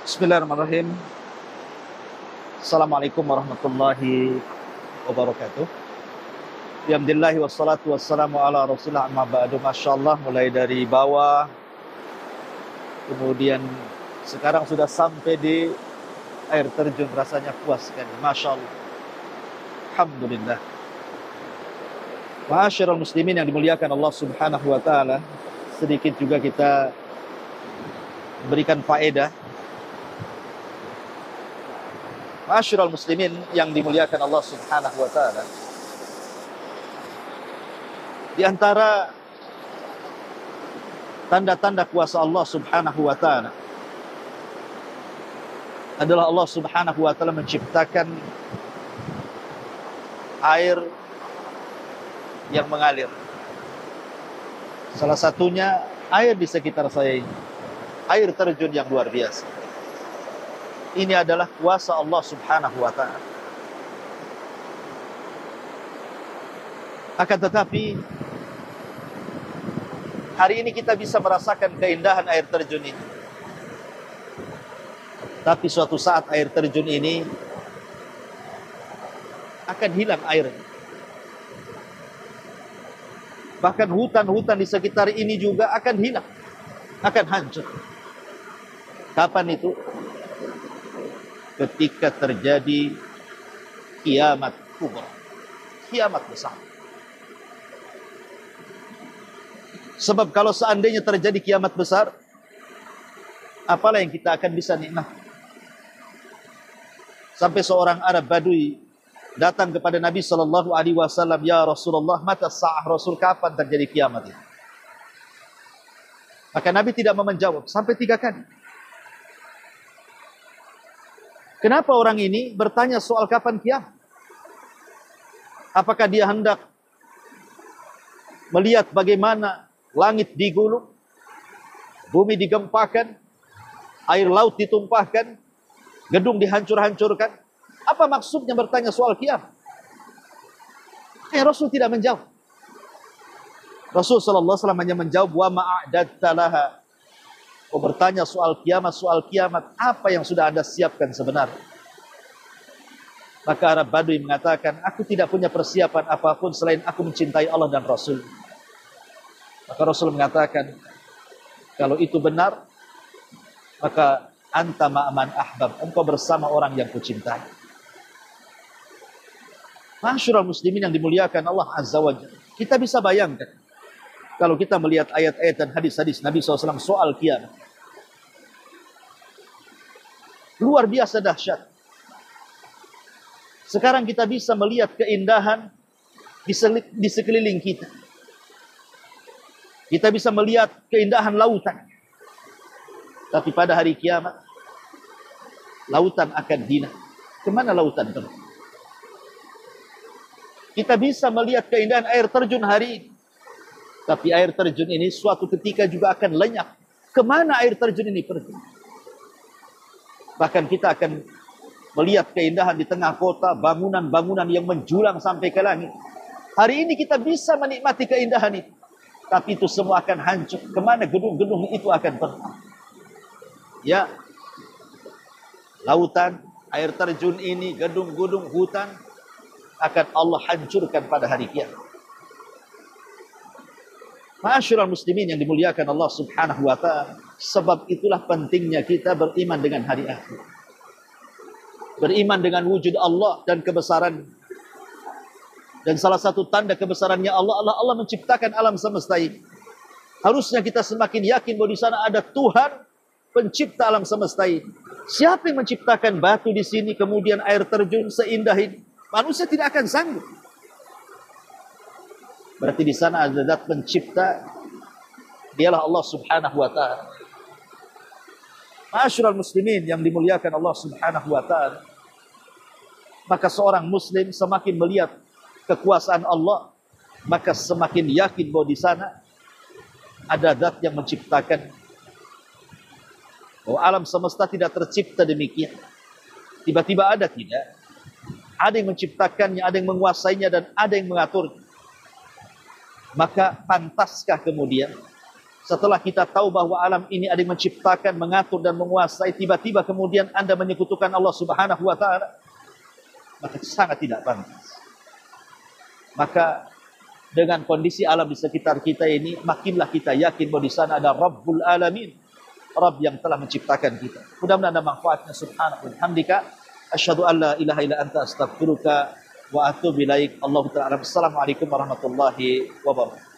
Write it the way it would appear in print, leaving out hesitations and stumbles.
Bismillahirrahmanirrahim. Assalamualaikum warahmatullahi wabarakatuh. Alhamdulillah wassalatu wassalamu ala rasulillah amma ba'du. Masya Allah, mulai dari bawah, kemudian sekarang sudah sampai di air terjun, rasanya puas sekali. Masya Allah. Alhamdulillah. Ma'asyiral muslimin yang dimuliakan Allah subhanahu wa ta'ala, sedikit juga kita berikan faedah. Ma'asyiral muslimin yang dimuliakan Allah subhanahu wa ta'ala, di antara tanda-tanda kuasa Allah subhanahu wa ta'ala adalah Allah subhanahu wa ta'ala menciptakan air yang mengalir. Salah satunya air di sekitar saya ini, air terjun yang luar biasa. Ini adalah kuasa Allah subhanahu wa ta'ala. Akan tetapi hari ini kita bisa merasakan keindahan air terjun ini. Tapi suatu saat air terjun ini akan hilang airnya. Bahkan hutan-hutan di sekitar ini juga akan hilang, akan hancur. Kapan itu? Ketika terjadi kiamat kubra, kiamat besar. Sebab kalau seandainya terjadi kiamat besar, apalah yang kita akan bisa nikmati? Sampai seorang Arab Badui datang kepada Nabi sallallahu alaihi wasallam, "Ya Rasulullah, mata sa'ah, Rasul, kapan terjadi kiamat itu?" Maka Nabi tidak menjawab sampai 3 kali. Kenapa orang ini bertanya soal kapan kiamat? Apakah dia hendak melihat bagaimana langit digulung, bumi digempakan, air laut ditumpahkan, gedung dihancur-hancurkan? Apa maksudnya bertanya soal kiamat? Rasul tidak menjawab. Rasul sallallahu alaihi wasallam hanya menjawab, "Wa ma'adatta laha." Bertanya soal kiamat, apa yang sudah Anda siapkan sebenarnya? Maka Arab Badui mengatakan, "Aku tidak punya persiapan apapun selain aku mencintai Allah dan Rasul." Maka Rasul mengatakan, "Kalau itu benar, maka anta ma'aman ahbab, engkau bersama orang yang kucintai." Ma'asyiral muslimin yang dimuliakan Allah azza wa jalla, kita bisa bayangkan kalau kita melihat ayat-ayat dan hadis-hadis Nabi SAW soal kiamat, luar biasa dahsyat. Sekarang kita bisa melihat keindahan di sekeliling kita. Kita bisa melihat keindahan lautan. Tapi pada hari kiamat, lautan akan hina. Kemana lautan itu? Kita bisa melihat keindahan air terjun hari ini. Tapi air terjun ini suatu ketika juga akan lenyap. Kemana air terjun ini pergi? Bahkan kita akan melihat keindahan di tengah kota, bangunan-bangunan yang menjulang sampai ke langit. Hari ini kita bisa menikmati keindahan itu. Tapi itu semua akan hancur. Kemana gedung-gedung itu akan pergi? Ya, lautan, air terjun ini, gedung-gedung, hutan akan Allah hancurkan pada hari kiamat. Ma'asyiral muslimin yang dimuliakan Allah subhanahu wa ta'ala, sebab itulah pentingnya kita beriman dengan hari akhir. Beriman dengan wujud Allah dan kebesaran. Dan salah satu tanda kebesarannya Allah menciptakan alam semesta ini. Harusnya kita semakin yakin bahwa di sana ada Tuhan pencipta alam semesta ini. Siapa yang menciptakan batu di sini, kemudian air terjun seindah ini? Manusia tidak akan sanggup. Berarti di sana ada zat pencipta, dialah Allah subhanahu wa ta'ala. Ma'asyiral muslimin yang dimuliakan Allah subhanahu wa ta'ala, maka seorang muslim semakin melihat kekuasaan Allah, maka semakin yakin bahwa di sana ada zat yang menciptakan. Bahwa alam semesta tidak tercipta demikian. Tiba-tiba ada, tidak. Ada yang menciptakannya, ada yang menguasainya, dan ada yang mengaturnya. Maka pantaskah kemudian Setelah kita tahu bahwa alam ini ada yang menciptakan, mengatur dan menguasai, tiba-tiba kemudian Anda menyekutukan Allah Subhanahu wa taala, maka sangat tidak pantas. Maka dengan kondisi alam di sekitar kita ini, makinlah kita yakin bahwa di sana ada Rabbul Alamin, Rabb yang telah menciptakan kita. Mudah-mudahan ada manfaatnya. Subhanahu wa hamdika, asyhadu an la ilaha illa anta, astaghfiruka wa atubu ilaik. Allahu ta'ala. Assalamualaikum warahmatullahi wabarakatuh.